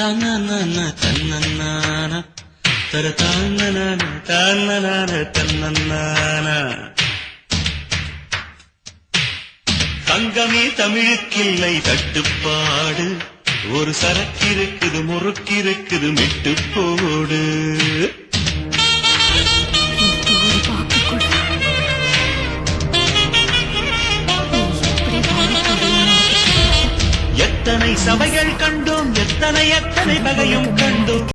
தான தன்னன்னான தர தான தன்னன்னான. தங்கமே தமிழுக்கில்லை தட்டுப்பாடு, ஒரு சரக்கிருக்குது முறுக்கிருக்குது மெட்டு போடு. எத்தனை சபைகள் கண்டோம், எத்தனை எத்தனை பகையும் கண்டோம்.